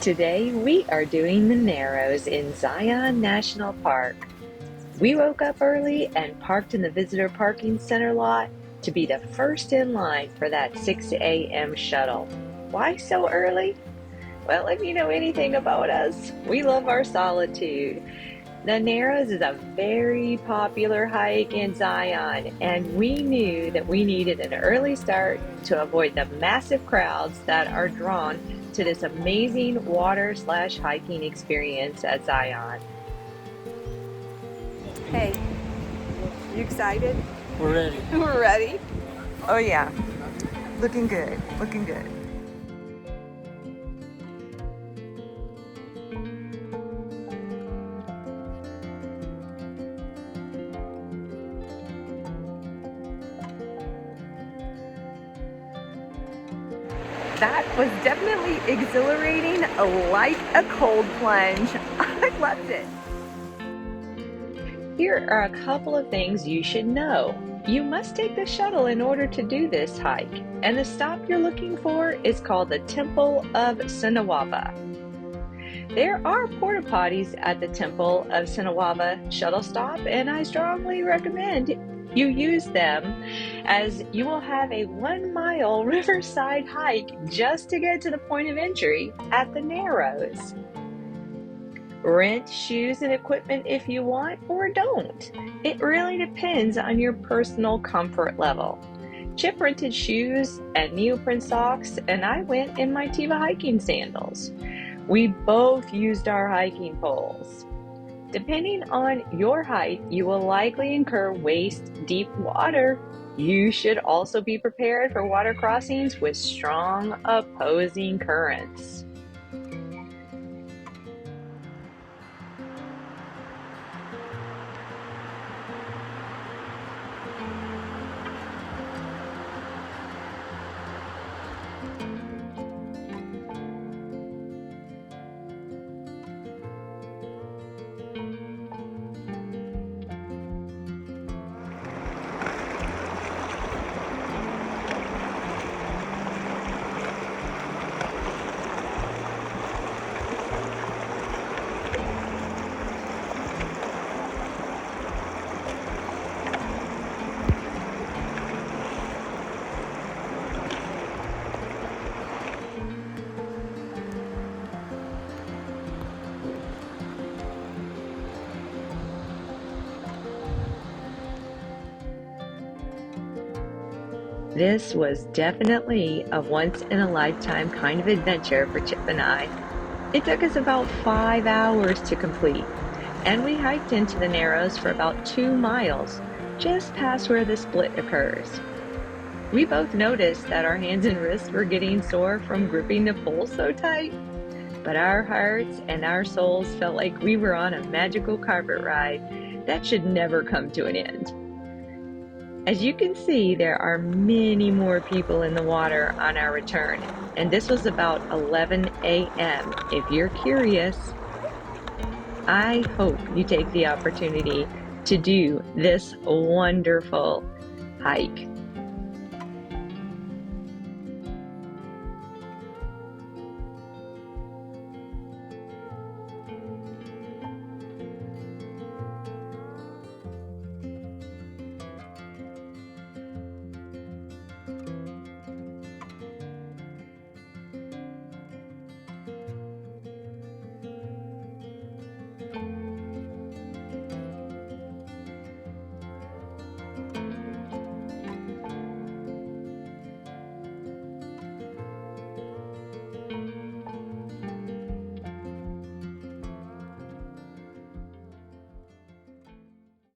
Today we are doing the Narrows in Zion National Park. We woke up early and parked in the visitor parking center lot to be the first in line for that 6 a.m. shuttle. Why so early? Well, if you know anything about us, we love our solitude. The Narrows is a very popular hike in Zion, and we knew that we needed an early start to avoid the massive crowds that are drawn to this amazing water/hiking experience at Zion. Hey, you excited? We're ready. We're ready. Oh yeah, looking good, looking good. That was definitely exhilarating, like a cold plunge. I loved it. Here are a couple of things you should know. You must take the shuttle in order to do this hike, and the stop you're looking for is called the Temple of Sinawava. There are porta potties at the Temple of Sinawava shuttle stop, and I strongly recommend you use them, as you will have a 1-mile riverside hike just to get to the point of entry at the Narrows. Rent shoes and equipment if you want, or don't. It really depends on your personal comfort level. Chip rented shoes and neoprene socks, and I went in my Teva hiking sandals. We both used our hiking poles. Depending on your height, you will likely incur waist-deep water. You should also be prepared for water crossings with strong opposing currents. This was definitely a once-in-a-lifetime kind of adventure for Chip and I. It took us about 5 hours to complete, and we hiked into the Narrows for about 2 miles, just past where the split occurs. We both noticed that our hands and wrists were getting sore from gripping the pole so tight, but our hearts and our souls felt like we were on a magical carpet ride that should never come to an end. As you can see, there are many more people in the water on our return, and this was about 11 a.m. If you're curious, I hope you take the opportunity to do this wonderful hike.